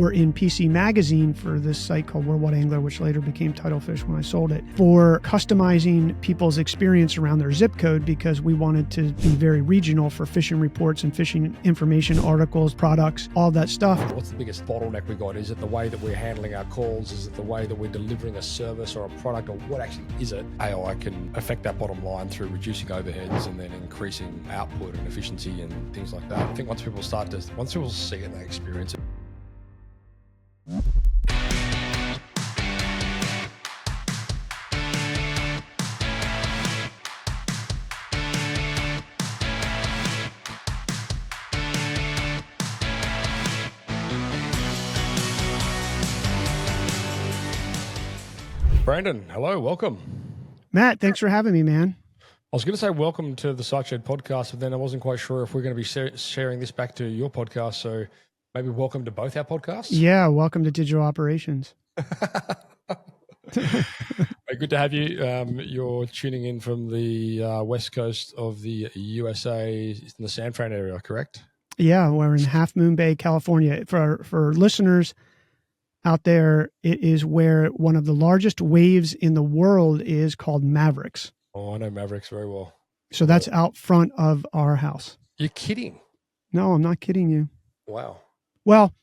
were in PC Magazine for this site called World Wide Angler, which later became Titlefish when I sold it, for customizing people's experience around their zip code, because we wanted to be very regional for fishing reports and fishing information, articles, products, all that stuff. What's the biggest bottleneck we got? Is it the way that we're handling our calls? Is it the way that we're delivering a service or a product, or what actually is it? AI can affect that bottom line through reducing overheads and then increasing output and efficiency and things like that. I think once people see it, they experience it. Brandon, hello, welcome. Matt, thanks for having me, man. I was going to say welcome to the Siteshed podcast, but then I wasn't quite sure if we're going to be sharing this back to your podcast. So maybe welcome to both our podcasts. Yeah, welcome to Digital Operations. Good to have you. You're tuning in from the west coast of the USA in the San Fran area, correct? Yeah, we're in Half Moon Bay, California. For listeners out there, it is where one of the largest waves in the world is, called Mavericks. Oh, I know Mavericks very well. So that's out front of our house. You're kidding? No, I'm not kidding you. Wow. Well,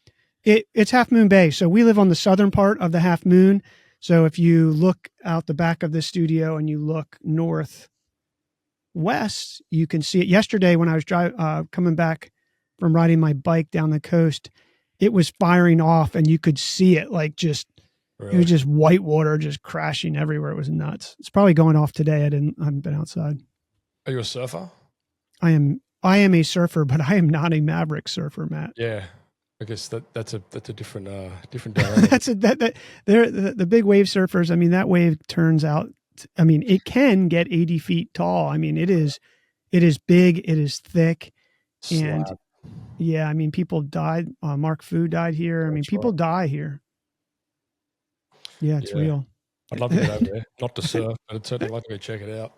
it's Half Moon Bay. So we live on the southern part of the Half Moon. So if you look out the back of the studio and you look northwest, you can see it. Yesterday when I was coming back from riding my bike down the coast, it was firing off and you could see it Really? It was just white water just crashing everywhere. It was nuts. It's probably going off today. I haven't been outside. Are you a surfer? I am a surfer, but I am not a Maverick surfer, Matt. Yeah. I guess that's a different direction. The big wave surfers. I mean, that wave turns out, it can get 80 feet tall. It is big. It is thick. Slab. And yeah, people died. Mark Fu died here. People die here. Yeah, it's real. I'd love to get over there. Not to surf, but I'd certainly like to go check it out.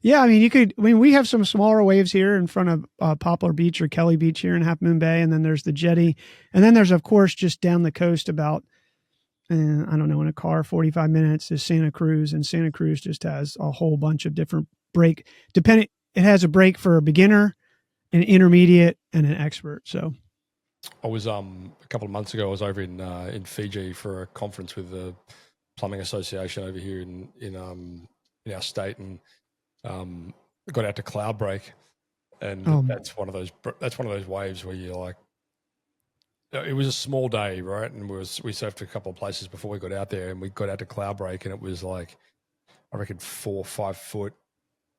Yeah, we have some smaller waves here in front of Poplar Beach or Kelly Beach here in Half Moon Bay. And then there's the jetty. And then there's, of course, just down the coast about, I don't know, in a car, 45 minutes is Santa Cruz. And Santa Cruz just has a whole bunch of different break. It has a break for a beginner, an intermediate, and an expert. So I was, a couple of months ago, I was over in Fiji for a conference with the Plumbing Association over here in our state, and got out to Cloudbreak, and that's one of those waves where you're like, it was a small day, right? And we surfed a couple of places before we got out there, and we got out to Cloudbreak, and it was like, I reckon 4 or 5 foot,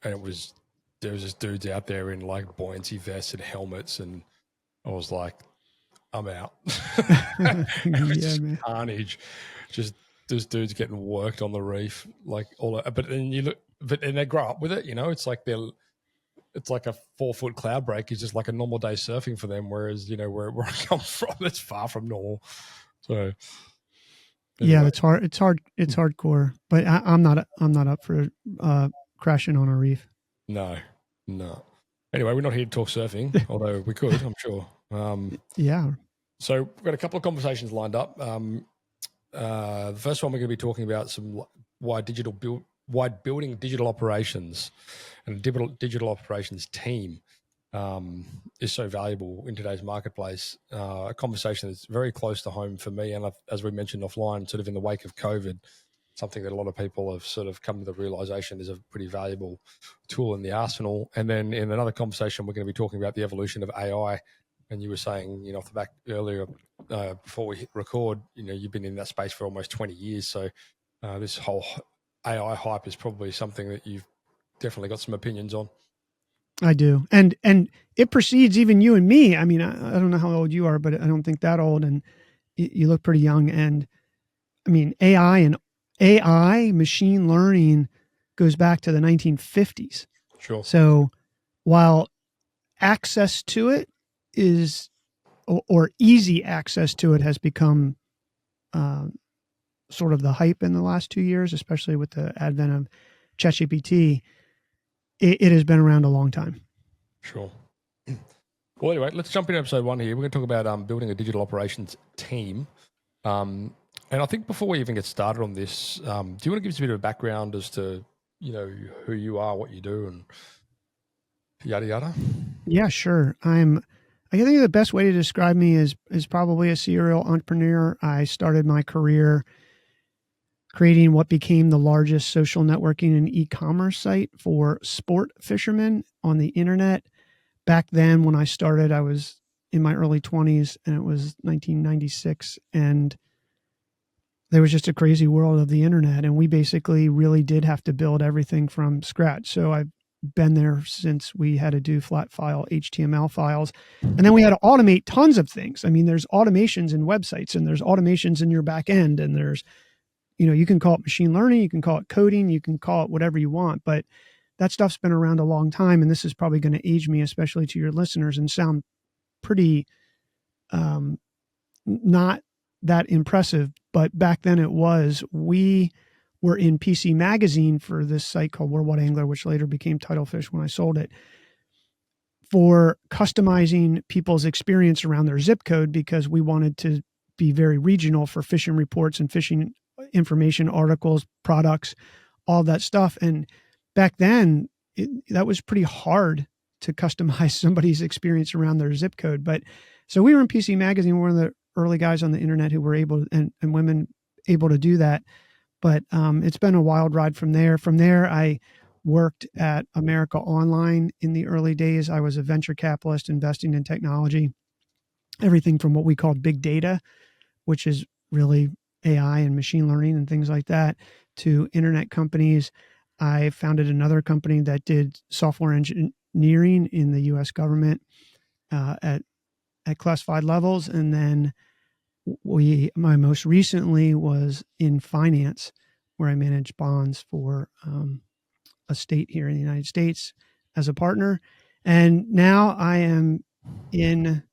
and there was just dudes out there in like buoyancy vests and helmets, and I was like, I'm out. Just carnage, just those dudes getting worked on the reef, like all. But then they grow up with it, It's like it's like a 4 foot cloud break is just like a normal day surfing for them. Whereas where I come from, it's far from normal. So anyway. Yeah, it's hard. It's hardcore. But I'm not up for crashing on a reef. No. Anyway, we're not here to talk surfing, although we could, I'm sure. Yeah. So we've got a couple of conversations lined up. The first one we're going to be talking about some why building digital operations and a digital operations team is so valuable in today's marketplace. A conversation that's very close to home for me, and as we mentioned offline, sort of in the wake of COVID, something that a lot of people have sort of come to the realization is a pretty valuable tool in the arsenal. And then in another conversation, we're going to be talking about the evolution of AI. And you were saying, off the back earlier, before we hit record, you've been in that space for almost 20 years. So this whole AI hype is probably something that you've definitely got some opinions on. I do. And it precedes even you and me. I don't know how old you are, but I don't think that old. And you look pretty young. And AI, machine learning, goes back to the 1950s. Sure. So while access to it is, or easy access to it has become sort of the hype in the last 2 years, especially with the advent of ChatGPT, it has been around a long time. Sure. Well, anyway, let's jump into episode 1 here. We're going to talk about building a digital operations team. And I think before we even get started on this, do you want to give us a bit of a background as to, who you are, what you do, and yada, yada? Yeah, sure. I think the best way to describe me is probably a serial entrepreneur. I started my career creating what became the largest social networking and e-commerce site for sport fishermen on the internet. Back then, when I started, I was in my early 20s, and it was 1996, and there was just a crazy world of the internet, and we basically really did have to build everything from scratch. So I've been there since we had to do flat file HTML files, and then we had to automate tons of things. I mean, there's automations in websites, and there's automations in your back end, and there's, you can call it machine learning, you can call it coding, you can call it whatever you want, but that stuff's been around a long time. And this is probably going to age me, especially to your listeners, and sound pretty not that impressive. But back then it was. We were in PC Magazine for this site called Worldwide Angler, which later became Titlefish when I sold it, for customizing people's experience around their zip code, because we wanted to be very regional for fishing reports and fishing information, articles, products, all that stuff. And back then, that was pretty hard to customize somebody's experience around their zip code. But so we were in PC Magazine, one of the early guys on the internet who were able, and women able to do that. But it's been a wild ride from there. From there, I worked at America Online in the early days. I was a venture capitalist investing in technology, everything from what we called big data, which is really AI and machine learning and things like that, to internet companies. I founded another company that did software engineering in the U.S. government at classified levels. And then my most recently was in finance, where I managed bonds for a state here in the United States as a partner. And now I am in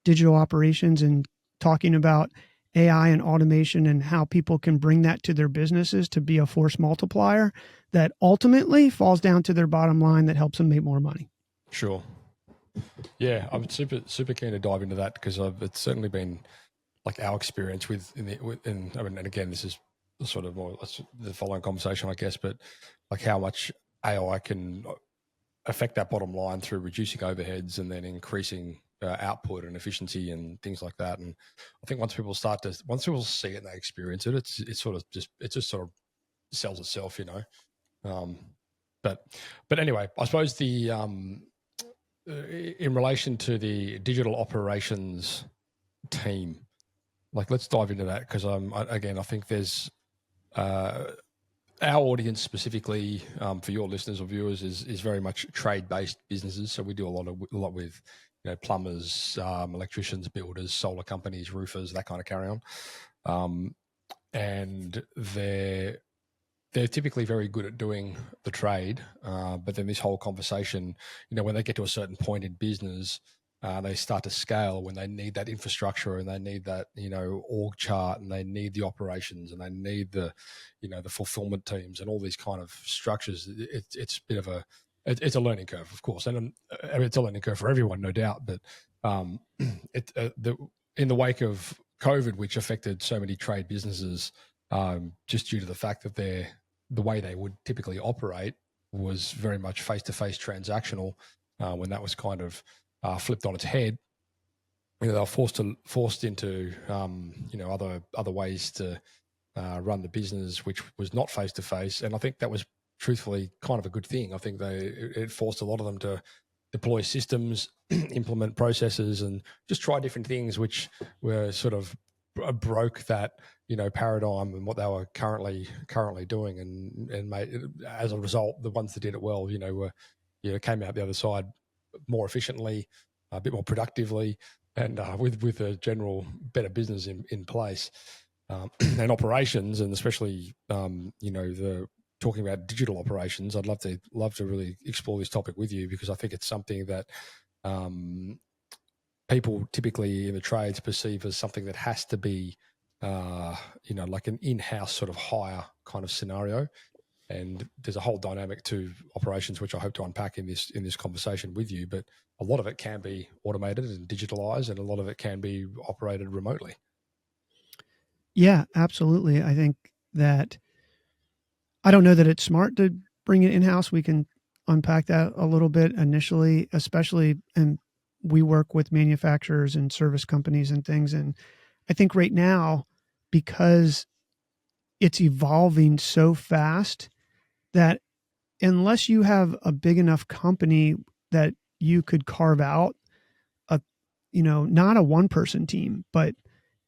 digital operations and talking about AI and automation and how people can bring that to their businesses to be a force multiplier that ultimately falls down to their bottom line, that helps them make more money. Sure. Yeah, I'm super keen to dive into that, because it's certainly been like our experience and again, this is sort of more the following conversation, I guess, but like how much AI can affect that bottom line through reducing overheads and then increasing output and efficiency and things like that. And I think once people see it and they experience it, it just sort of sells itself, But anyway, I suppose in relation to the digital operations team, like let's dive into that, because I think there's our audience specifically, for your listeners or viewers, is very much trade-based businesses. So we do a lot with plumbers, electricians, builders, solar companies, roofers, that kind of carry on. And they're typically very good at doing the trade, but then this whole conversation, when they get to a certain point in business, they start to scale when they need that infrastructure and they need that, org chart, and they need the operations, and they need the fulfillment teams and all these kind of structures. It's a bit of it's a learning curve, of course, and it's a learning curve for everyone, no doubt. But in the wake of COVID, which affected so many trade businesses, just due to the fact that the way they would typically operate was very much face-to-face transactional, when that was kind of flipped on its head, they were forced into other ways to run the business, which was not face to face. And I think that was truthfully kind of a good thing. I think it forced a lot of them to deploy systems, implement processes, and just try different things, which were sort of broke that paradigm and what they were currently doing, and made, as a result, the ones that did it well, came out the other side more efficiently, a bit more productively, and with a general better business in place, and operations, and especially the talking about digital operations. I'd love to really explore this topic with you, because I think it's something that people typically in the trades perceive as something that has to be like an in-house sort of hire kind of scenario. And there's a whole dynamic to operations, which I hope to unpack in this conversation with you. But a lot of it can be automated and digitalized, and a lot of it can be operated remotely. Yeah, absolutely. I think that I don't know that it's smart to bring it in-house. We can unpack that a little bit initially, especially, and we work with manufacturers and service companies and things. And I think right now, because it's evolving so fast, that unless you have a big enough company that you could carve out a, not a one person team, but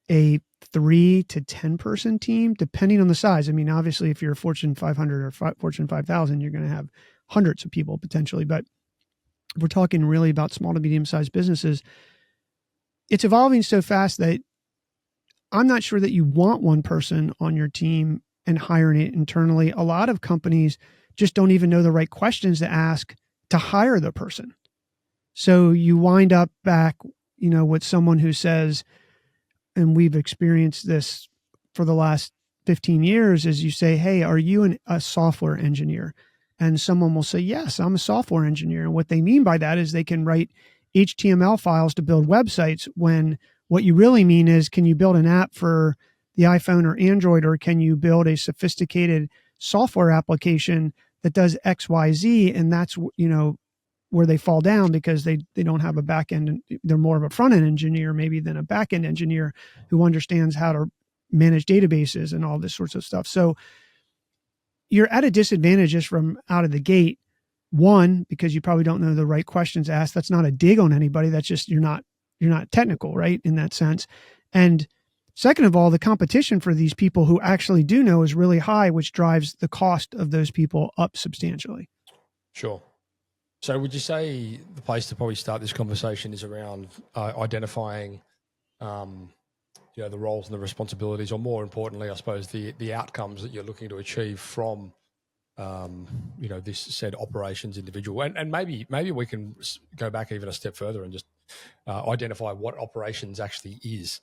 a 3 to 10 person team, depending on the size. I mean, obviously, if you're a Fortune 500 or Fortune 5,000, you're going to have hundreds of people potentially. But we're talking really about small to medium sized businesses. It's evolving so fast that I'm not sure that you want one person on your team and hiring it internally. A lot of companies just don't even know the right questions to ask to hire the person. So you wind up back, with someone who says, and we've experienced this for the last 15 years, is you say, hey, are you a software engineer? And someone will say, yes, I'm a software engineer. And what they mean by that is they can write HTML files to build websites, when what you really mean is, can you build an app for the iPhone or Android, or can you build a sophisticated software application that does X, Y, Z? And that's, where they fall down, because they don't have a back end. They're more of a front end engineer maybe than a back end engineer who understands how to manage databases and all this sorts of stuff. So you're at a disadvantage just from out of the gate. One, because you probably don't know the right questions asked. That's not a dig on anybody. That's just, you're not technical, right? In that sense. And second of all, the competition for these people who actually do know is really high, which drives the cost of those people up substantially. Sure. So would you say the place to probably start this conversation is around identifying, the roles and the responsibilities, or more importantly, I suppose, the outcomes that you're looking to achieve from, this said operations individual, and maybe we can go back even a step further and just identify what operations actually is.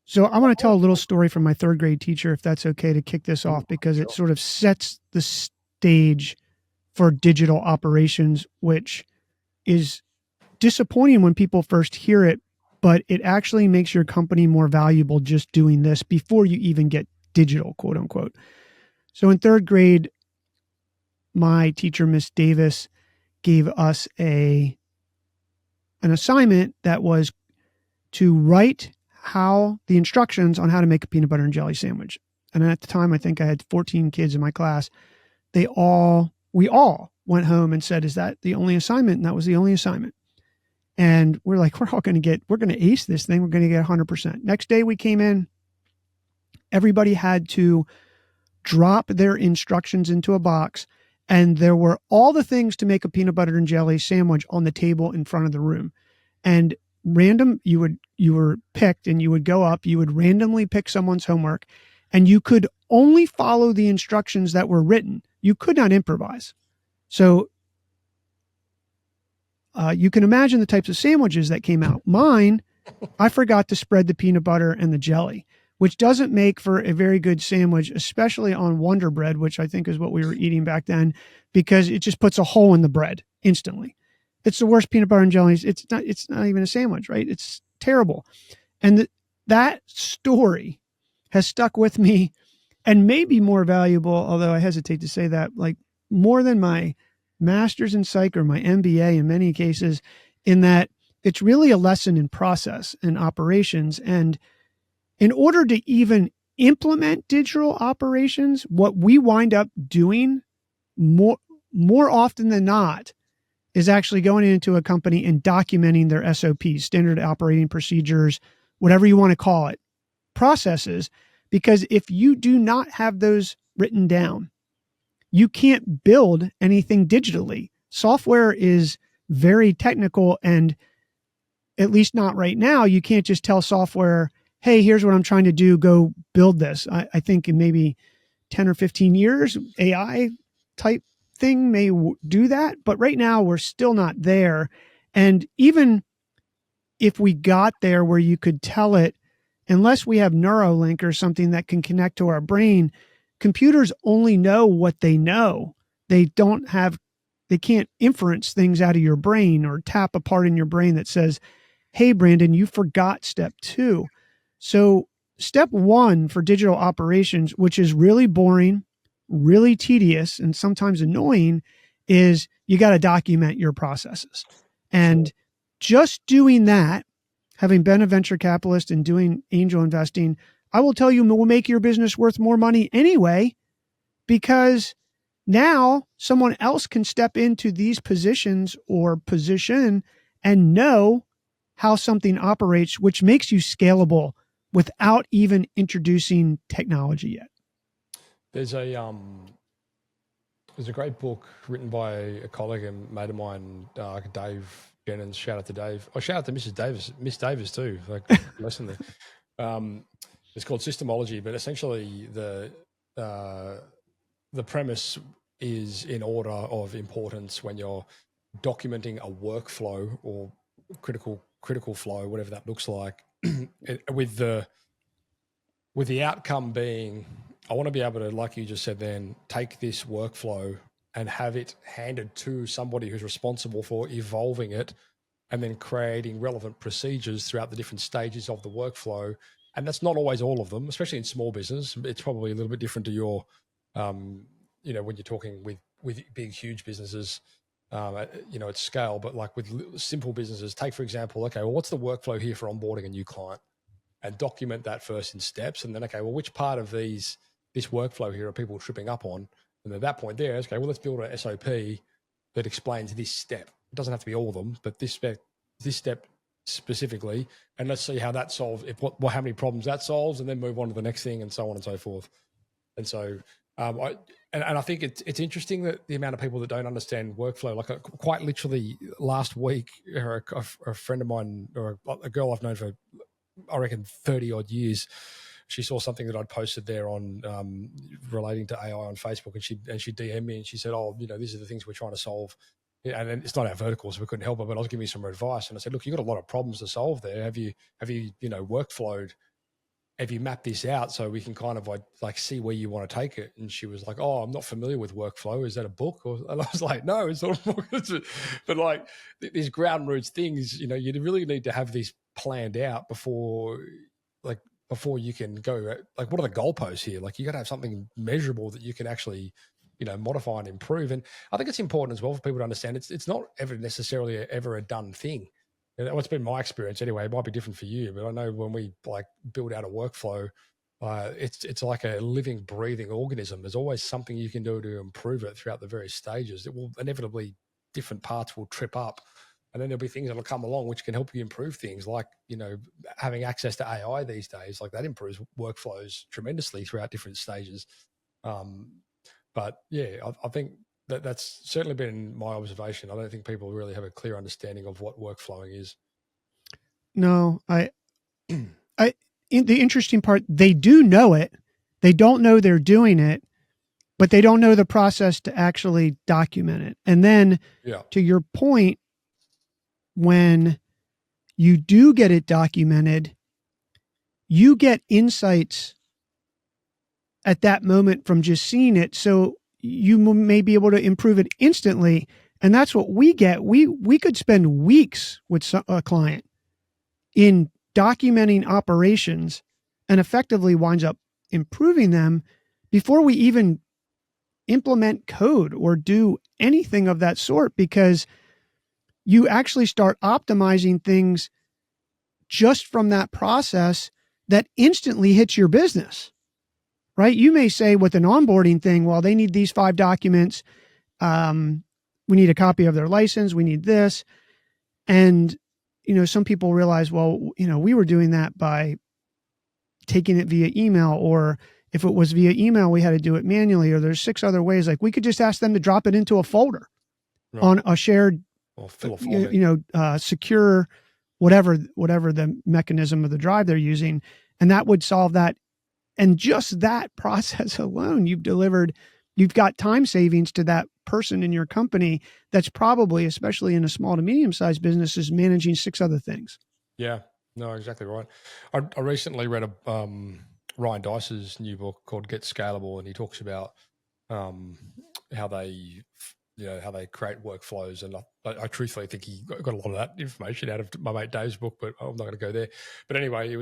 So I want to tell a little story from my third grade teacher, if that's okay, to kick this off, because it sort of sets the stage for digital operations, which is disappointing when people first hear it, but it actually makes your company more valuable just doing this before you even get digital, quote unquote. So in third grade, my teacher, Miss Davis, gave us an assignment that was to write the instructions on how to make a peanut butter and jelly sandwich. And at the time, I think I had 14 kids in my class. We all went home and said, is that the only assignment? And that was the only assignment. And we're like, we're going to ace this thing. We're going to get 100%. Next day we came in, everybody had to drop their instructions into a box. And there were all the things to make a peanut butter and jelly sandwich on the table in front of the room. And you were picked, and you would go up, you would randomly pick someone's homework, and you could only follow the instructions that were written. You could not improvise. So you can imagine the types of sandwiches that came out. Mine, I forgot to spread the peanut butter and the jelly, which doesn't make for a very good sandwich, especially on Wonder Bread, which I think is what we were eating back then, because it just puts a hole in the bread instantly. It's the worst peanut butter and jelly. It's not even a sandwich, right? It's terrible. And that story has stuck with me, and may be more valuable, although I hesitate to say that, like more than my master's in psych or my MBA in many cases, in that it's really a lesson in process and operations. And in order to even implement digital operations, what we wind up doing more often than not is actually going into a company and documenting their SOPs, standard operating procedures, whatever you want to call it, processes. Because if you do not have those written down, you can't build anything digitally. Software is very technical, and at least not right now, you can't just tell software, hey, here's what I'm trying to do, go build this. I think in maybe 10 or 15 years, AI type thing may do that. But right now, we're still not there. And even if we got there where you could tell it, unless we have Neuralink or something that can connect to our brain, computers only know what they know. They can't inference things out of your brain or tap a part in your brain that says, hey, Brandon, you forgot step 2. So step 1 for digital operations, which is really boring, really tedious, and sometimes annoying, is you got to document your processes. And just doing that, having been a venture capitalist and doing angel investing, I will tell you, will make your business worth more money anyway, because now someone else can step into these positions or position and know how something operates, which makes you scalable without even introducing technology yet. There's a great book written by a colleague and mate of mine, Dave Jennings. Shout out to Dave. Oh, shout out to Miss Davis too. Like, listen there. It's called Systemology, but essentially the premise is in order of importance when you're documenting a workflow or critical flow, whatever that looks like, with the outcome being, I want to be able to, like you just said then, take this workflow and have it handed to somebody who's responsible for evolving it and then creating relevant procedures throughout the different stages of the workflow. And that's not always all of them, especially in small business. It's probably a little bit different to your, when you're talking with big, huge businesses, at scale, but like with simple businesses, take, for example, okay, well, what's the workflow here for onboarding a new client? And document that first in steps. And then, okay, well, which part of this workflow here are people tripping up on? And at that point there, okay, well, let's build an SOP that explains this step. It doesn't have to be all of them, but this step specifically, and let's see how that solves, how many problems that solves, and then move on to the next thing, and so on and so forth. And so, I think it's interesting that the amount of people that don't understand workflow, like quite literally last week, a friend of mine, or a girl I've known for, I reckon, 30 odd years, she saw something that I'd posted there on relating to AI on Facebook, and she DM'd me and she said, "Oh, these are the things we're trying to solve." And then it's not our vertical, so we couldn't help her, but I was giving you some advice. And I said, "Look, you've got a lot of problems to solve there. Have you workflowed? Have you mapped this out so we can kind of like see where you want to take it?" And she was like, "Oh, I'm not familiar with workflow. Is that a book?" And I was like, "No, it's not a book." But like these ground roots things, you really need to have these planned out before you can go, like, what are the goalposts here? Like, you got to have something measurable that you can actually, modify and improve. And I think it's important as well for people to understand it's not ever necessarily ever a done thing. What's been my experience anyway, it might be different for you, but I know when we like build out a workflow, it's like a living, breathing organism. There's always something you can do to improve it throughout the various stages. It will inevitably, different parts will trip up. And then there'll be things that'll come along which can help you improve things, like, having access to AI these days, like that improves workflows tremendously throughout different stages. But yeah, I think that's certainly been my observation. I don't think people really have a clear understanding of what workflowing is. No, the interesting part, they do know it. They don't know they're doing it, but they don't know the process to actually document it. And then to your point, when you do get it documented, you get insights at that moment from just seeing it. So you may be able to improve it instantly. And that's what we get. We could spend weeks with a client in documenting operations and effectively winds up improving them before we even implement code or do anything of that sort, because you actually start optimizing things just from that process that instantly hits your business, right? You may say with an onboarding thing, well, they need these 5 documents. We need a copy of their license. We need this. And, some people realize, well, we were doing that by taking it via email, or if it was via email, we had to do it manually, or there's 6 other ways. Like, we could just ask them to drop it into a folder on a shared, secure, whatever the mechanism of the drive they're using. And that would solve that. And just that process alone, you've got time savings to that person in your company that's probably, especially in a small to medium-sized business, is managing 6 other things. Yeah, no, exactly right. I recently read Ryan Dice's new book called Get Scalable, and he talks about how they create workflows. And I truthfully think he got a lot of that information out of my mate Dave's book, but I'm not going to go there. But anyway,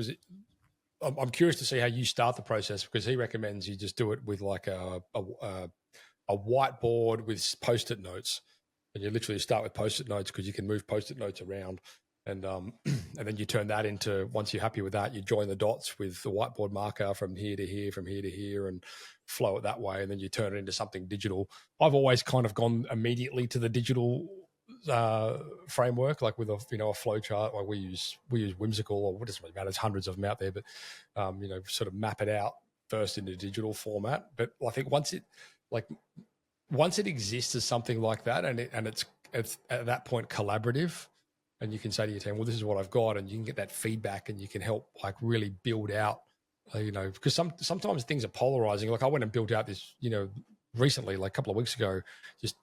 I'm curious to see how you start the process, because he recommends you just do it with like a whiteboard with Post-it notes, and you literally start with Post-it notes because you can move Post-it notes around. And then you turn that into, once you're happy with that, you join the dots with the whiteboard marker from here to here, from here to here, and flow it that way. And then you turn it into something digital. I've always kind of gone immediately to the digital framework, like with a flow chart. Like we use Whimsical, or what doesn't really matter. There's hundreds of them out there, but sort of map it out first in the digital format. But I think once it exists as something like that, and it's at that point collaborative. And you can say to your team, well, this is what I've got, and you can get that feedback, and you can help like really build out, because sometimes things are polarizing. Like I went and built out this, recently, like a couple of weeks ago, just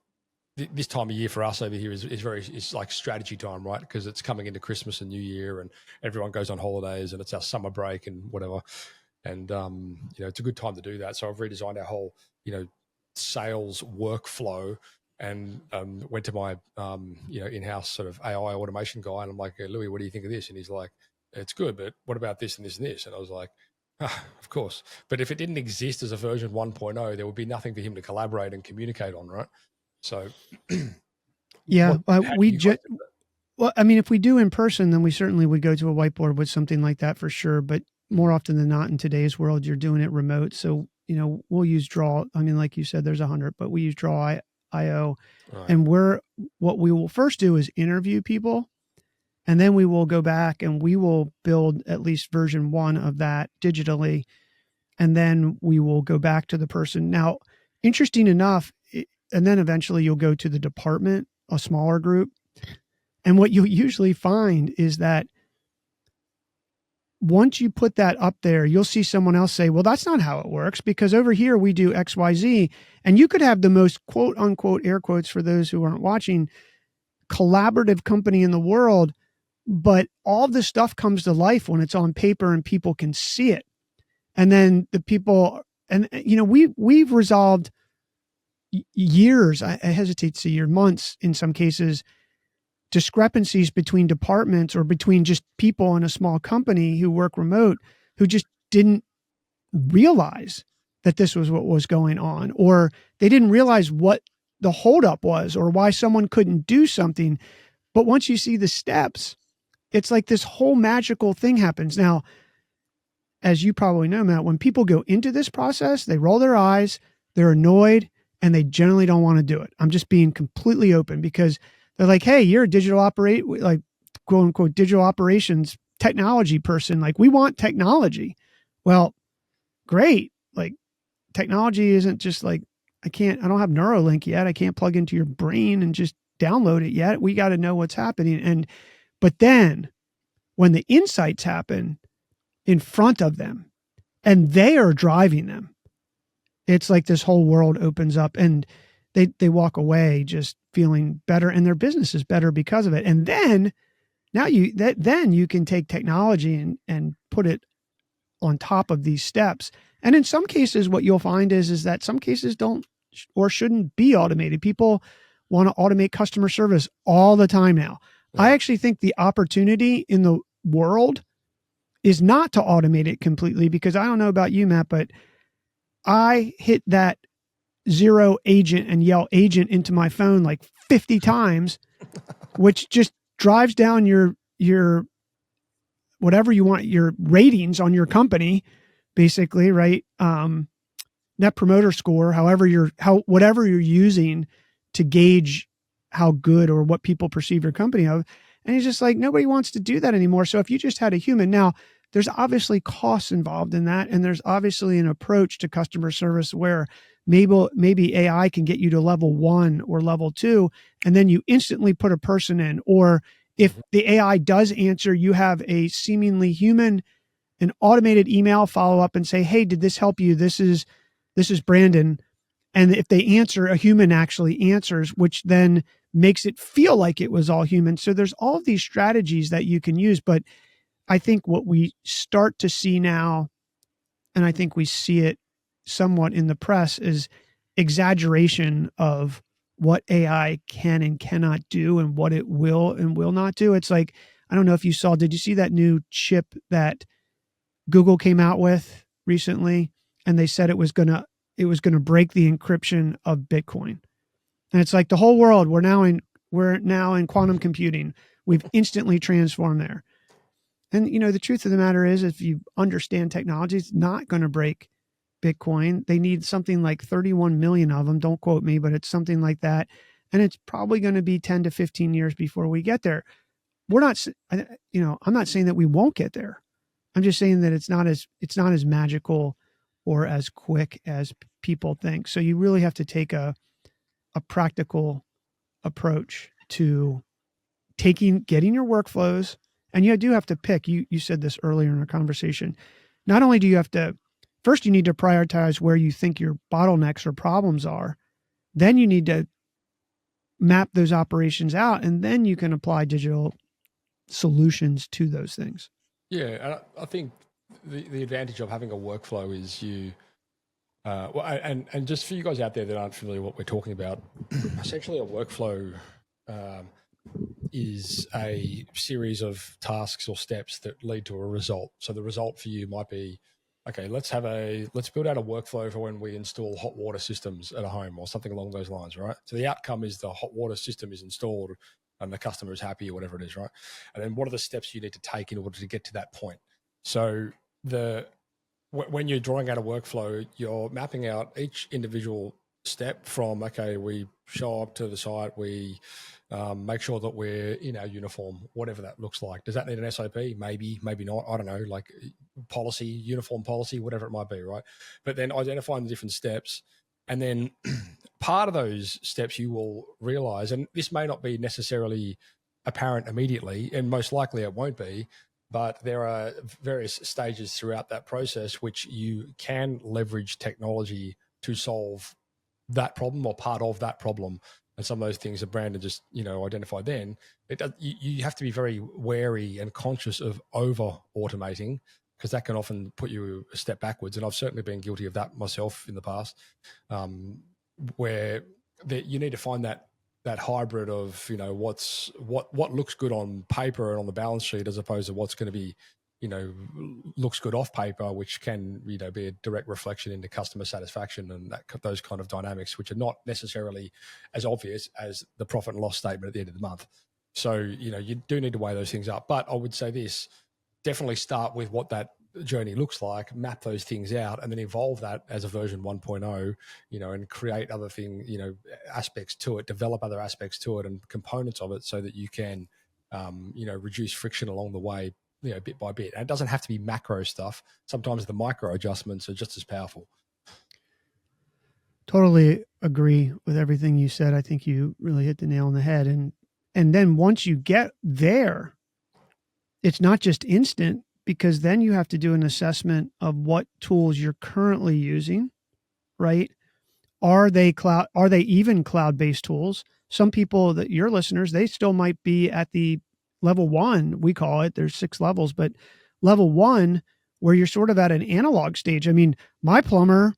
this time of year for us over here is like strategy time, right? Because it's coming into Christmas and New Year, and everyone goes on holidays, and it's our summer break and whatever. And, it's a good time to do that. So I've redesigned our whole, sales workflow, and went to my in-house sort of AI automation guy, and I'm like, hey, Louis, what do you think of this? And he's like, it's good, but what about this and this and this? And I was like, of course. But if it didn't exist as a version 1.0, there would be nothing for him to collaborate and communicate on, right? So yeah, well, I mean, if we do in person, then we certainly would go to a whiteboard with something like that for sure. But more often than not in today's world, you're doing it remote. So, we'll use Draw. I mean, like you said, there's 100, but we use Draw IO. Right. And what we will first do is interview people, and then we will go back and we will build at least version 1 of that digitally. And then we will go back to the person. Now, interesting enough, and then eventually you'll go to the department, a smaller group. And what you'll usually find is that once you put that up there, you'll see someone else say, well, that's not how it works, because over here we do XYZ. And you could have the most quote unquote, air quotes for those who aren't watching, collaborative company in the world. But all this stuff comes to life when it's on paper and people can see it. And then the people, and we've resolved years, I hesitate to say years, months in some cases, discrepancies between departments or between just people in a small company who work remote, who just didn't realize that this was what was going on, or they didn't realize what the holdup was or why someone couldn't do something. But once you see the steps, it's like this whole magical thing happens. Now, as you probably know, Matt, when people go into this process, they roll their eyes, they're annoyed, and they generally don't want to do it. I'm just being completely open, because they're like, hey, you're a like quote unquote digital operations technology person. Like, we want technology. Well, great. Like, technology isn't just like, I don't have Neuralink yet. I can't plug into your brain and just download it yet. We got to know what's happening. But then when the insights happen in front of them and they are driving them, it's like this whole world opens up, and they walk away just feeling better, and their business is better because of it. And then then you can take technology and put it on top of these steps. And in some cases, what you'll find is that some cases don't or shouldn't be automated. People want to automate customer service all the time now. Yeah. I actually think the opportunity in the world is not to automate it completely, because I don't know about you, Matt, but I hit that 0 agent and yell agent into my phone like 50 times, which just drives down your whatever you want, your ratings on your company, basically, right? Net promoter score, whatever you're using to gauge how good or what people perceive your company of. And he's just like, nobody wants to do that anymore. So if you just had a human, now there's obviously costs involved in that. And there's obviously an approach to customer service where maybe AI can get you to level 1 or level 2, and then you instantly put a person in. Or if the AI does answer, you have a seemingly human, an automated email follow up and say, hey, did this help you? This is Brandon. And if they answer, a human actually answers, which then makes it feel like it was all human. So there's all of these strategies that you can use. But I think what we start to see now, and I think we see it somewhat in the press, is exaggeration of what AI can and cannot do and what it will and will not do. It's like, I don't know if you saw, did you see that new chip that Google came out with recently? And they said it was going to break the encryption of Bitcoin. And it's like the whole world, we're now in quantum computing. We've instantly transformed there. And the truth of the matter is, if you understand technology, it's not going to break Bitcoin. They need something like 31 million of them. Don't quote me, but it's something like that. And it's probably going to be 10 to 15 years before we get there. I'm not saying that we won't get there. I'm just saying that it's not as magical or as quick as people think. So you really have to take a practical approach to getting your workflows. And you do have to pick, you said this earlier in our conversation. Not only do you have to, first you need to prioritize where you think your bottlenecks or problems are. Then you need to map those operations out, and then you can apply digital solutions to those things. Yeah, and I think the advantage of having a workflow is and just for you guys out there that aren't familiar with what we're talking about, essentially a workflow is a series of tasks or steps that lead to a result. So the result for you might be, okay, let's build out a workflow for when we install hot water systems at a home or something along those lines, right? So the outcome is the hot water system is installed and the customer is happy or whatever it is, right? And then what are the steps you need to take in order to get to that point? So when you're drawing out a workflow, you're mapping out each individual step from, okay, we show up to the site, we make sure that we're in our uniform, whatever that looks like. Does that need an SOP? Maybe, maybe not. I don't know, like policy, uniform policy, whatever it might be, right? But then identifying the different steps. And then part of those steps you will realize, and this may not be necessarily apparent immediately, and most likely it won't be, but there are various stages throughout that process which you can leverage technology to solve that problem or part of that problem. And some of those things that Brandon just, identified then, you have to be very wary and conscious of over automating, because that can often put you a step backwards. And I've certainly been guilty of that myself in the past, where you need to find that hybrid of, what looks good on paper and on the balance sheet, as opposed to what's going to be, looks good off paper, which can, be a direct reflection into customer satisfaction and those kind of dynamics, which are not necessarily as obvious as the profit and loss statement at the end of the month. So, you do need to weigh those things up. But I would say this, definitely start with what that journey looks like, map those things out, and then evolve that as a version 1.0, and create other things, aspects to it, develop other aspects to it and components of it so that you can, reduce friction along the way, bit by bit. And it doesn't have to be macro stuff. Sometimes the micro adjustments are just as powerful. Totally agree with everything you said. I think you really hit the nail on the head. And then once you get there, it's not just instant, because then you have to do an assessment of what tools you're currently using, right? Are they even cloud-based tools? Some people, that your listeners, they still might be at the level 1, we call it. There's 6 levels, but level 1, where you're sort of at an analog stage. I mean, my plumber,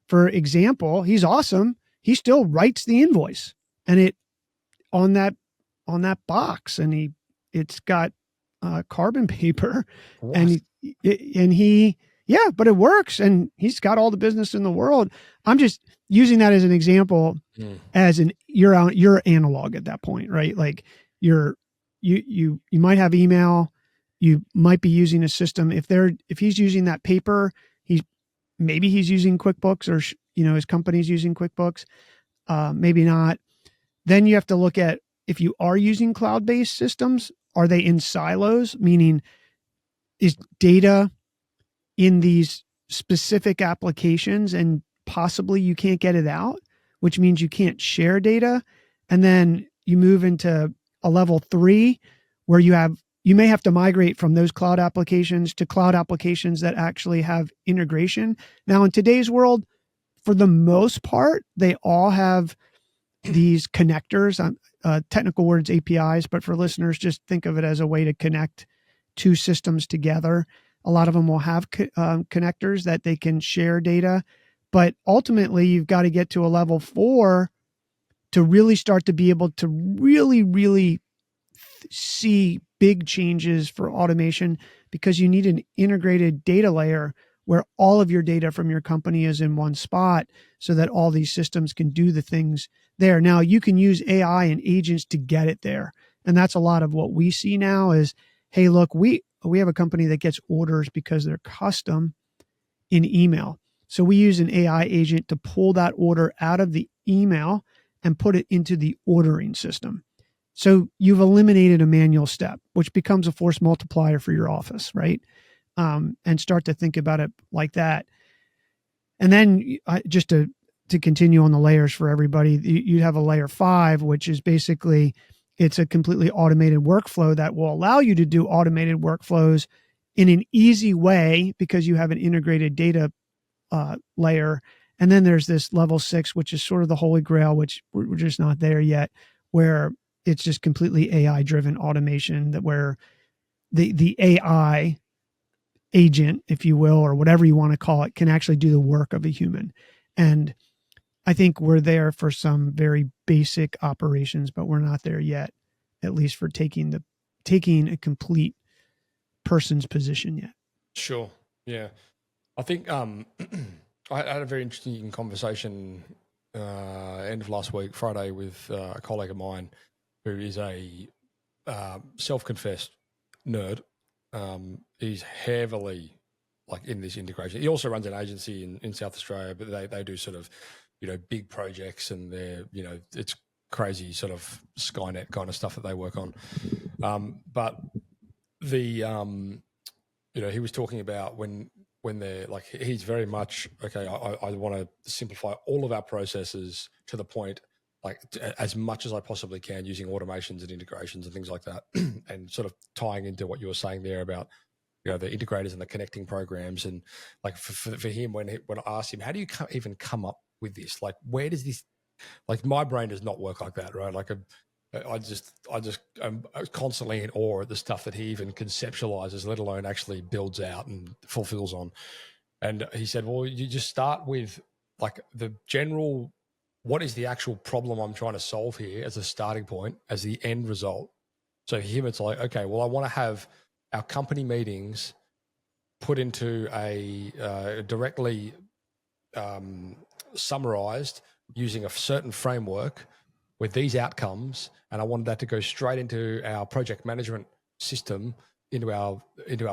for example, he's awesome. He still writes the invoice, and it on that box, and it's got carbon paper. What? and he but it works, and he's got all the business in the world. I'm just using that as an example, as you're analog at that point, right? Like you might have email, you might be using a system. If he's using that paper, maybe he's using QuickBooks, or his company's using QuickBooks, maybe not. Then you have to look at, if you are using cloud-based systems, are they in silos? Meaning, is data in these specific applications and possibly you can't get it out, which means you can't share data. And then you move into a level 3 where you may have to migrate from those cloud applications to cloud applications that actually have integration. Now, in today's world, for the most part, they all have these connectors, technical words, APIs, but for listeners, just think of it as a way to connect two systems together. A lot of them will have connectors that they can share data, but ultimately you've got to get to a level 4 to really start to be able to really see big changes for automation, because you need an integrated data layer where all of your data from your company is in one spot so that all these systems can do the things there. Now you can use AI and agents to get it there. And that's a lot of what we see now is, hey, look, we have a company that gets orders because they're custom in email. So we use an AI agent to pull that order out of the email and put it into the ordering system. So you've eliminated a manual step, which becomes a force multiplier for your office, right? And start to think about it like that. And then just to continue on the layers for everybody, you have a layer 5, which is basically, it's a completely automated workflow that will allow you to do automated workflows in an easy way because you have an integrated data layer. And then there's this level 6, which is sort of the holy grail, which we're just not there yet, where it's just completely AI driven automation, that where the AI agent, if you will, or whatever you want to call it, can actually do the work of a human. And I think we're there for some very basic operations, but we're not there yet, at least for taking a complete person's position yet. Sure. Yeah. I think I had a very interesting conversation end of last week, Friday, with a colleague of mine who is a self-confessed nerd. He's heavily in this integration. He also runs an agency in South Australia, but they do sort of, big projects, and they're, it's crazy sort of Skynet kind of stuff that they work on. But the, he was talking about when they're he's very much, okay, I want to simplify all of our processes to the point, as much as I possibly can, using automations and integrations and things like that, and sort of tying into what you were saying there about, the integrators and the connecting programs. And for him, when I asked him, how do you even come up with this? Where does this, my brain does not work like that, right? I'm constantly in awe at the stuff that he even conceptualizes, let alone actually builds out and fulfills on. And he said, well, you just start with the general, what is the actual problem I'm trying to solve here as a starting point, as the end result. So for him, it's okay, well, I want to have our company meetings put into a directly summarized using a certain framework with these outcomes, and I wanted that to go straight into our project management system, into our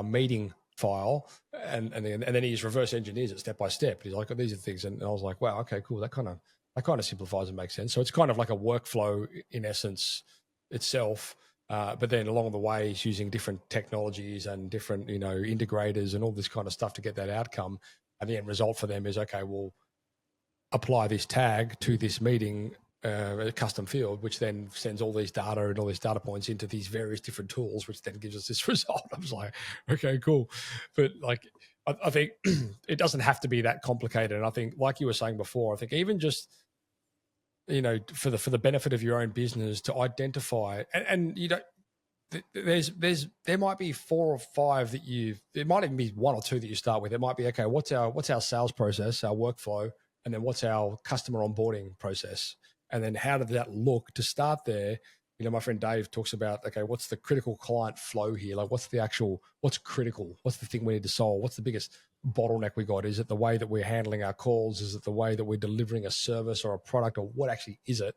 meeting file, and then he just reverse engineers it step by step. He's like, oh, these are the things, and I was like, wow, okay, cool. That kind of simplifies and makes sense. So it's kind of like a workflow in essence itself, but then along the way, he's using different technologies and different integrators and all this kind of stuff to get that outcome. And the end result for them is, okay, we'll apply this tag to this meeting. A custom field, which then sends all these data and all these data points into these various different tools, which then gives us this result. I was like, okay, cool. But I think it doesn't have to be that complicated. And I think, like you were saying before, I think even just, for the benefit of your own business to identify, and there might be 4 or 5 it might even be 1 or 2 that you start with. It might be, okay, what's our sales process, our workflow, and then what's our customer onboarding process? And then how did that look to start there? My friend Dave talks about, okay, what's the critical client flow here? What's critical? What's the thing we need to solve? What's the biggest bottleneck we got? Is it the way that we're handling our calls? Is it the way that we're delivering a service or a product, or what actually is it?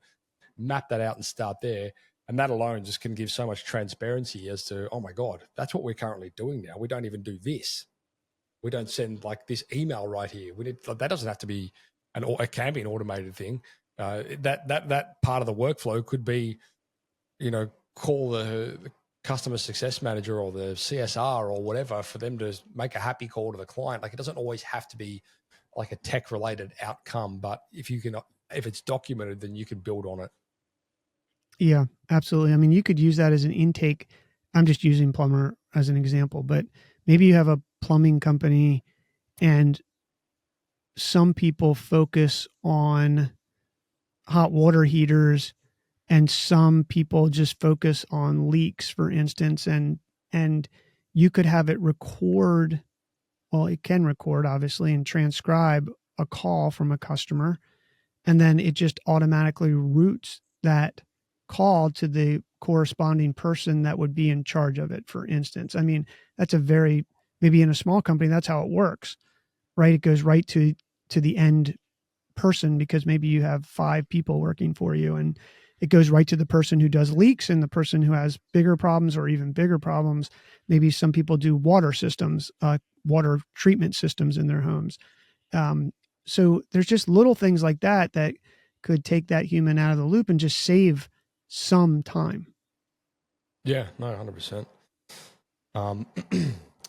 Map that out and start there. And that alone just can give so much transparency as to, oh my God, that's what we're currently doing now. We don't even do this. We don't send this email right here. That doesn't have to be it can be an automated thing. That part of the workflow could be, call the customer success manager or the CSR or whatever for them to make a happy call to the client. It doesn't always have to be a tech related outcome, but if it's documented, then you can build on it. Yeah, absolutely. I mean, you could use that as an intake. I'm just using plumber as an example, but maybe you have a plumbing company and some people focus on hot water heaters and some people just focus on leaks, for instance, and you could have it record well, it can record obviously and transcribe a call from a customer, and then it just automatically routes that call to the corresponding person that would be in charge of it, for instance. I mean, that's maybe in a small company, that's how it works, right? It goes right to the end person, because maybe you have 5 people working for you, and it goes right to the person who does leaks and the person who has bigger problems or even bigger problems. Maybe some people do water systems, water treatment systems in their homes. So there's just little things like that that could take that human out of the loop and just save some time. Yeah, no, 100%.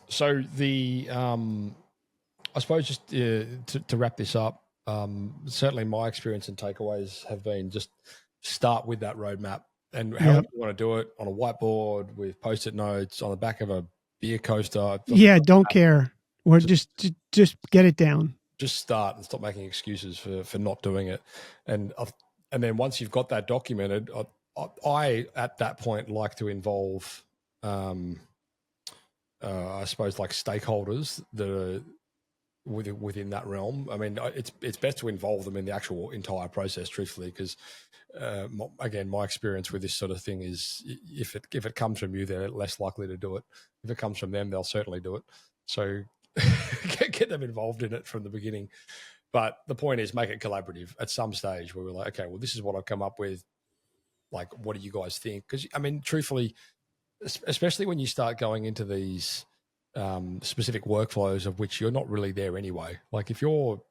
So I suppose just to wrap this up, certainly my experience and takeaways have been just start with that roadmap, and however you want to do it, on a whiteboard with post-it notes, on the back of a beer coaster. Yeah, don't care. Or just get it down. Just start and stop making excuses for not doing it. And then once you've got that documented, I at that point like to involve, I suppose, like stakeholders that are within that realm. I mean, it's best to involve them in the actual entire process, truthfully, because again, my experience with this sort of thing is if it comes from you, they're less likely to do it. If it comes from them, they'll certainly do it. So get them involved in it from the beginning. But the point is, make it collaborative at some stage where we're like, okay, well, this is what I've come up with. Like, what do you guys think? Because, I mean, truthfully, especially when you start going into these specific workflows of which you're not really there anyway. Like if you're,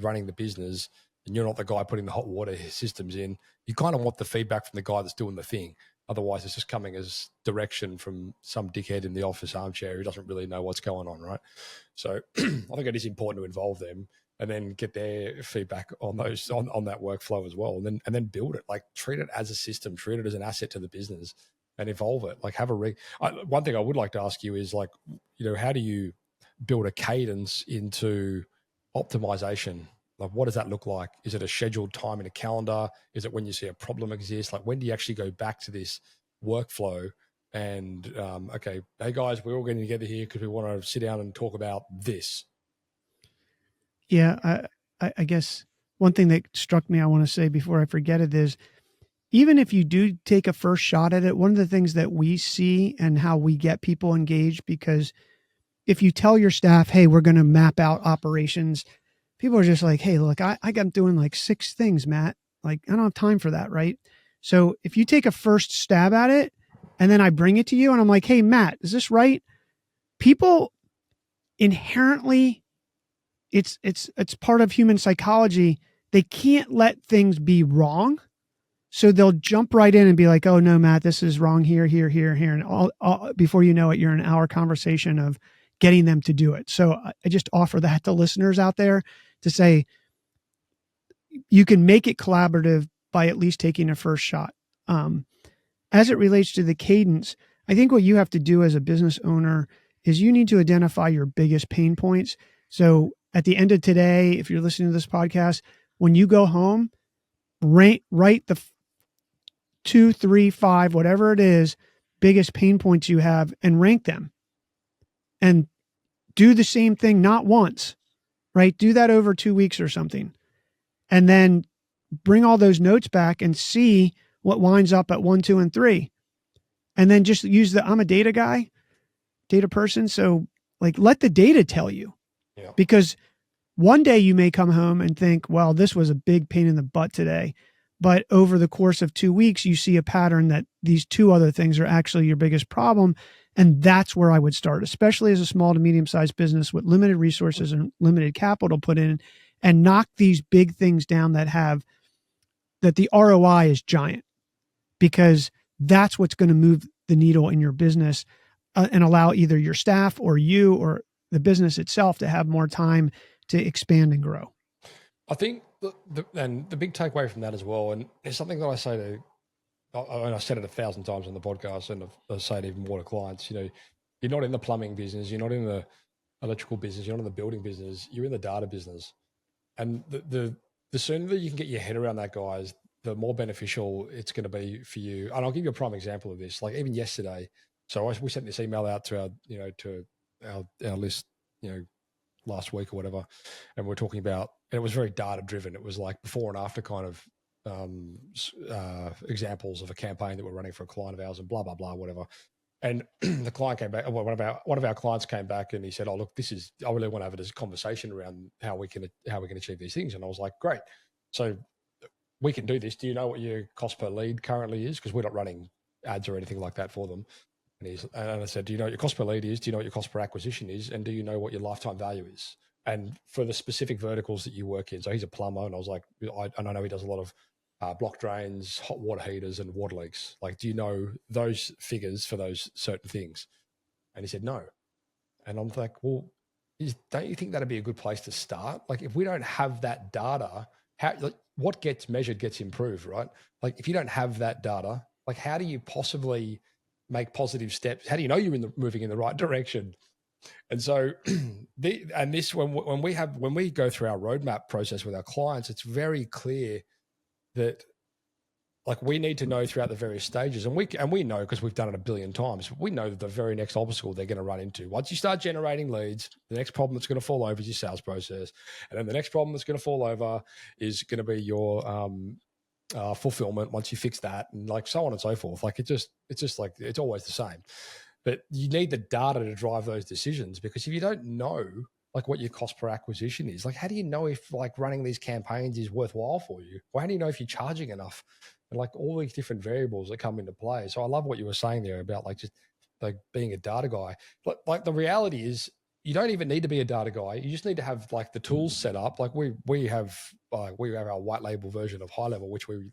running the business and you're not the guy putting the hot water systems in, you kind of want the feedback from the guy that's doing the thing. Otherwise, it's just coming as direction from some dickhead in the office armchair who doesn't really know what's going on, right? So I think it is important to involve them and then get their feedback on those on that workflow as well, and then build it. Like treat it as a system, treat it as an asset to the business, and evolve it. Like have one thing I would like to ask you is, like, how do you build a cadence into optimization? Like, what does that look like? Is it a scheduled time in a calendar? Is it when you see a problem exist? Like, when do you actually go back to this workflow and, okay, hey guys, we're all getting together here because we want to sit down and talk about this? Yeah. I guess one thing that struck me, I want to say before I forget it, is even if you do take a first shot at it, one of the things that we see and how we get people engaged, because if you tell your staff, hey, we're going to map out operations, people are just like, hey, look, I got doing like 6 things, Matt. Like, I don't have time for that, right? So if you take a first stab at it and then I bring it to you and I'm like, hey, Matt, is this right? People inherently, it's part of human psychology. They can't let things be wrong. So they'll jump right in and be like, oh no, Matt, this is wrong here, here, here, here. And all before you know it, you're in an hour conversation of getting them to do it. So I just offer that to listeners out there to say, you can make it collaborative by at least taking a first shot. As it relates to the cadence, I think what you have to do as a business owner is you need to identify your biggest pain points. So at the end of today, if you're listening to this podcast, when you go home, write the 2, 3, 5, whatever it is, biggest pain points you have, and rank them. And do the same thing, not once, right? Do that over 2 weeks or something. And then bring all those notes back and see what winds up at 1, 2, and 3. And then just use I'm a data guy, data person. So like, let the data tell you, because one day you may come home and think, well, this was a big pain in the butt today. But over the course of 2 weeks, you see a pattern that these 2 other things are actually your biggest problem. And that's where I would start, especially as a small to medium-sized business with limited resources and limited capital put in, and knock these big things down that the ROI is giant, because that's what's going to move the needle in your business and allow either your staff or you or the business itself to have more time to expand and grow. I think the big takeaway from that as well, and it's something that I say and I've said it 1,000 times on the podcast, and I say it even more to clients, you're not in the plumbing business, you're not in the electrical business, you're not in the building business, you're in the data business. And the sooner that you can get your head around that, guys, the more beneficial it's going to be for you. And I'll give you a prime example of this. Like even yesterday, so we sent this email out to our, to our list, last week or whatever, and we're talking about, and it was very data driven. It was like before and after kind of examples of a campaign that we're running for a client of ours, and blah blah blah, whatever. And the client came back. One of our clients came back and he said, "Oh, look, I really want to have a conversation around how we can achieve these things." And I was like, "Great, so we can do this. Do you know what your cost per lead currently is? Because we're not running ads or anything like that for them." And I said, "Do you know what your cost per lead is? Do you know what your cost per acquisition is? And do you know what your lifetime value is? And for the specific verticals that you work in." So he's a plumber, and I was like, I know he does a lot of block drains, hot water heaters, and water leaks. Like, do you know those figures for those certain things? And he said, no. And I'm like, well, don't you think that'd be a good place to start? Like, if we don't have that data, what gets measured gets improved, right? Like, if you don't have that data, like, how do you possibly make positive steps? How do you know you're moving in the right direction? And so, when we go through our roadmap process with our clients, it's very clear that, like, we need to know throughout the various stages, and we know, because we've done it a billion times, we know the very next obstacle they're going to run into. Once you start generating leads, the next problem that's going to fall over is your sales process, and then the next problem that's going to fall over is going to be your fulfillment. Once you fix that, and like so on and so forth, like it's just like it's always the same. But you need the data to drive those decisions, because if you don't know, like, what your cost per acquisition is, like, how do you know if, like, running these campaigns is worthwhile for you? Or how do you know if you're charging enough? And, like, all these different variables that come into play. So I love what you were saying there about, like, just like being a data guy. But, like, the reality is you don't even need to be a data guy. You just need to have, like, the tools set up. Like, we have our white label version of High Level, which we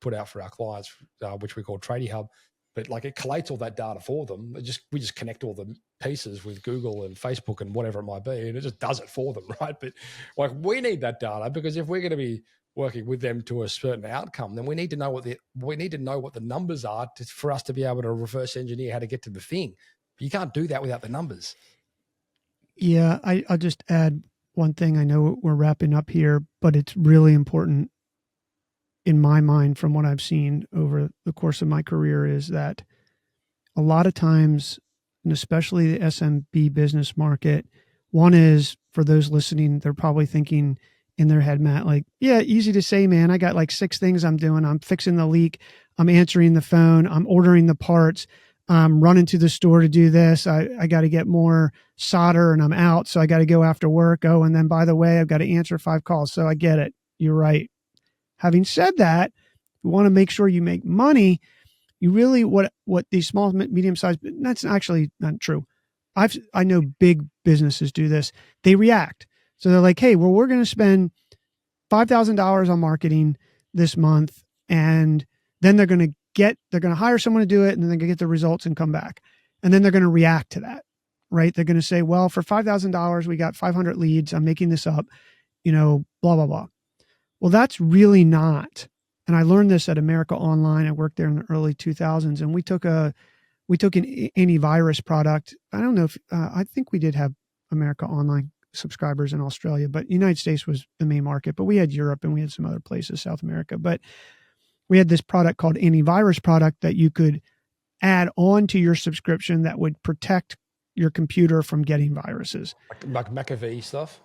put out for our clients, which we call Tradie Hub. But, like, it collates all that data for them. We just connect all the pieces with Google and Facebook and whatever it might be, and it just does it for them, right? But, like, we need that data, because if we're going to be working with them to a certain outcome, then we need to know what the numbers are for us to be able to reverse engineer how to get to the thing. But you can't do that without the numbers. Yeah, I'll just add one thing. I know we're wrapping up here, but it's really important in my mind, from what I've seen over the course of my career, is that a lot of times, and especially the SMB business market, one is, for those listening, they're probably thinking in their head, Matt, like, yeah, easy to say, man. I got like 6 things I'm doing. I'm fixing the leak. I'm answering the phone. I'm ordering the parts. I'm running to the store to do this. I got to get more solder, and I'm out. So I got to go after work. Oh, and then, by the way, I've got to answer 5 calls. So I get it. You're right. Having said that, you want to make sure you make money. You really, what these small, medium-sized, that's actually not true. I know big businesses do this. They react. So they're like, hey, well, we're going to spend $5,000 on marketing this month, and then they're going to hire someone to do it, and then they're going to get the results and come back. And then they're going to react to that, right? They're going to say, well, for $5,000, we got 500 leads. I'm making this up, blah, blah, blah. Well, that's really not. And I learned this at America Online. I worked there in the early 2000s, and we took an antivirus product. I don't know if, I think we did have America Online subscribers in Australia, but United States was the main market, but we had Europe and we had some other places, South America. But we had this product called antivirus product that you could add on to your subscription that would protect your computer from getting viruses. Like McAfee stuff?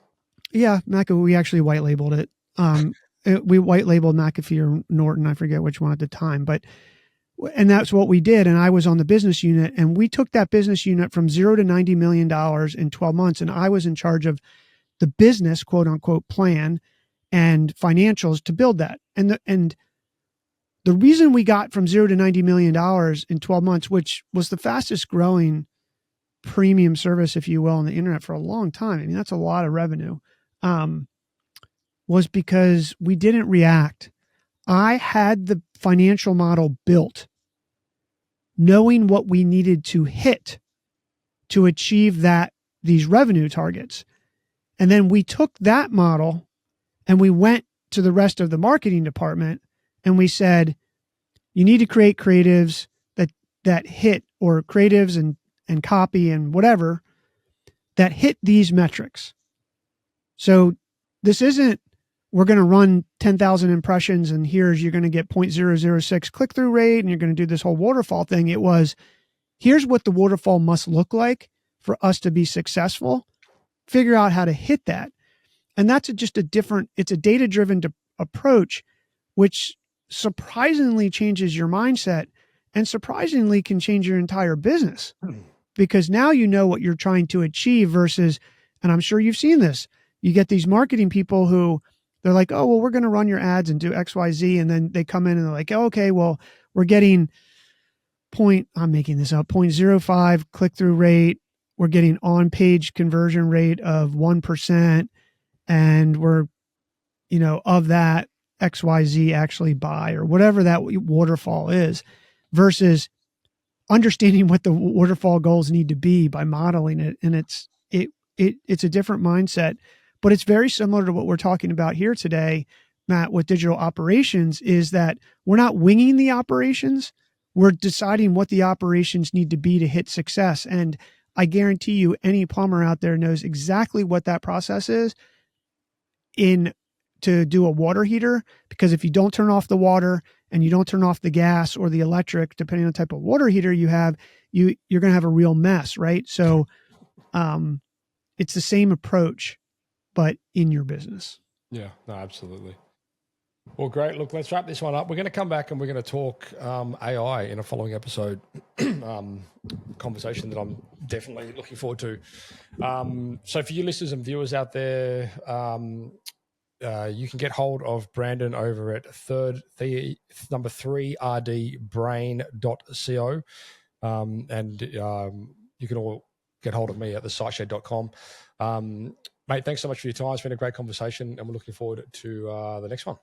Yeah, McAfee. We actually white labeled it. We white labeled McAfee or Norton. I forget which one at the time, and that's what we did. And I was on the business unit, and we took that business unit from 0 to $90 million in 12 months. And I was in charge of the business, quote unquote, plan and financials to build that. And the reason we got from 0 to $90 million in 12 months, which was the fastest growing premium service, if you will, on the internet for a long time. I mean, that's a lot of revenue. Was because we didn't react. I had the financial model built, knowing what we needed to hit to achieve these revenue targets. And then we took that model and we went to the rest of the marketing department and we said, you need to create creatives that hit, or creatives and copy and whatever that hit these metrics. So this isn't, we're going to run 10,000 impressions and you're going to get 0.006 click-through rate and you're going to do this whole waterfall thing. It was, here's what the waterfall must look like for us to be successful. figure out how to hit that. And that's just it's a data-driven approach, which surprisingly changes your mindset and surprisingly can change your entire business, because now you know what you're trying to achieve versus, and I'm sure you've seen this, you get these marketing people who they're like, oh, well, we're going to run your ads and do X, Y, Z. And then they come in and they're like, oh, okay, well, we're getting I'm making this up, 0.05 click-through rate. We're getting on-page conversion rate of 1%. And we're, of that, XYZ actually buy, or whatever that waterfall is, versus understanding what the waterfall goals need to be by modeling it. And it's a different mindset, but it's very similar to what we're talking about here today, Matt, with digital operations, is that we're not winging the operations. We're deciding what the operations need to be to hit success. And I guarantee you, any plumber out there knows exactly what that process is to do a water heater, because if you don't turn off the water and you don't turn off the gas or the electric, depending on the type of water heater you have, you're going to have a real mess, right? So it's the same approach, but in your business. Yeah, no, absolutely. Well, great. Look, let's wrap this one up. We're going to come back and we're going to talk AI in a following episode, conversation that I'm definitely looking forward to. So for you listeners and viewers out there, you can get hold of Brandon over at number 3rdbrain.co. And you can all get hold of me at thesiteshed.com. Mate, thanks so much for your time. It's been a great conversation, and we're looking forward to the next one.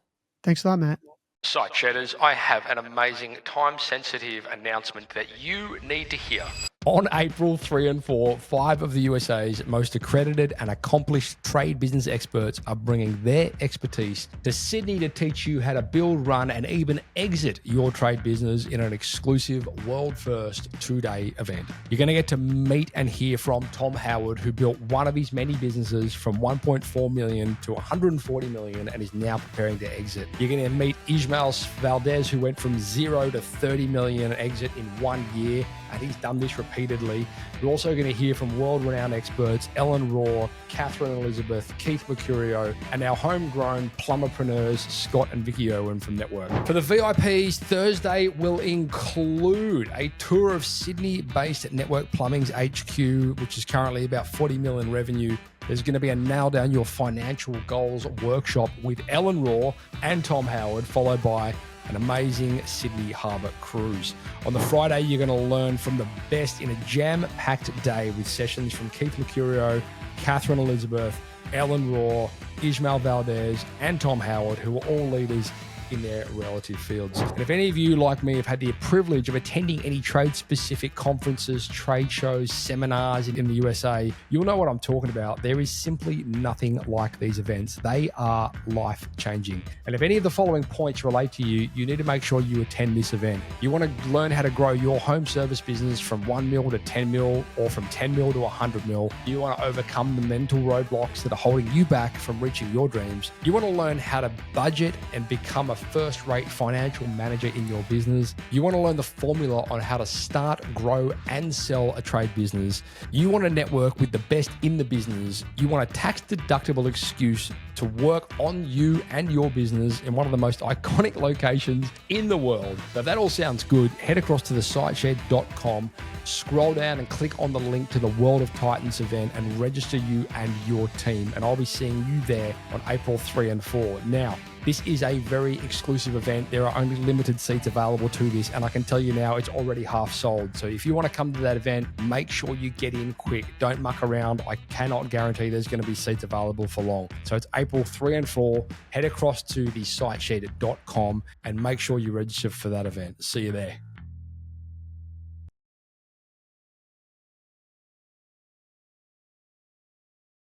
Thanks a lot, Matt. Site Shedders, I have an amazing time-sensitive announcement that you need to hear. On April 3 and 4, 5 of the USA's most accredited and accomplished trade business experts are bringing their expertise to Sydney to teach you how to build, run, and even exit your trade business in an exclusive world-first 2-day event. You're going to get to meet and hear from Tom Howard, who built one of his many businesses from 1.4 million to 140 million and is now preparing to exit. You're going to meet Ismael Valdez, who went from 0 to 30 million exit in 1 year, and he's done this repeatedly. We're also going to hear from world-renowned experts Ellen Raw, Catherine Elizabeth, Keith Mercurio, and our homegrown plumberpreneurs Scott and Vicky Owen from Network. For the VIPs, Thursday will include a tour of Sydney-based Network Plumbing's HQ, which is currently about 40 million revenue. There's going to be a Nail Down Your Financial Goals workshop with Ellen Raw and Tom Howard, followed by an amazing Sydney Harbour cruise. On the Friday, you're going to learn from the best in a jam-packed day with sessions from Keith Mercurio, Catherine Elizabeth, Ellen Raw, Ismael Valdez, and Tom Howard, who are all leaders in their relative fields. And if any of you, like me, have had the privilege of attending any trade-specific conferences, trade shows, seminars in the USA, you'll know what I'm talking about. There is simply nothing like these events. They are life-changing. And if any of the following points relate to you, you need to make sure you attend this event. You want to learn how to grow your home service business from 1 mil to 10 mil, or from 10 mil to 100 mil. You want to overcome the mental roadblocks that are holding you back from reaching your dreams. You want to learn how to budget and become a first-rate financial manager in your business. You want to learn the formula on how to start, grow, and sell a trade business. You want to network with the best in the business. You want a tax-deductible excuse to work on you and your business in one of the most iconic locations in the world. Now, if that all sounds good, head across to thesiteshed.com, scroll down and click on the link to the World of Titans event and register you and your team. And I'll be seeing you there on April 3 and 4. Now, this is a very exclusive event. There are only limited seats available to this, and I can tell you now it's already half sold. So if you want to come to that event, make sure you get in quick. Don't muck around. I cannot guarantee there's going to be seats available for long. So it's April 3 and 4. Head across to thesiteshed.com and make sure you register for that event. See you there.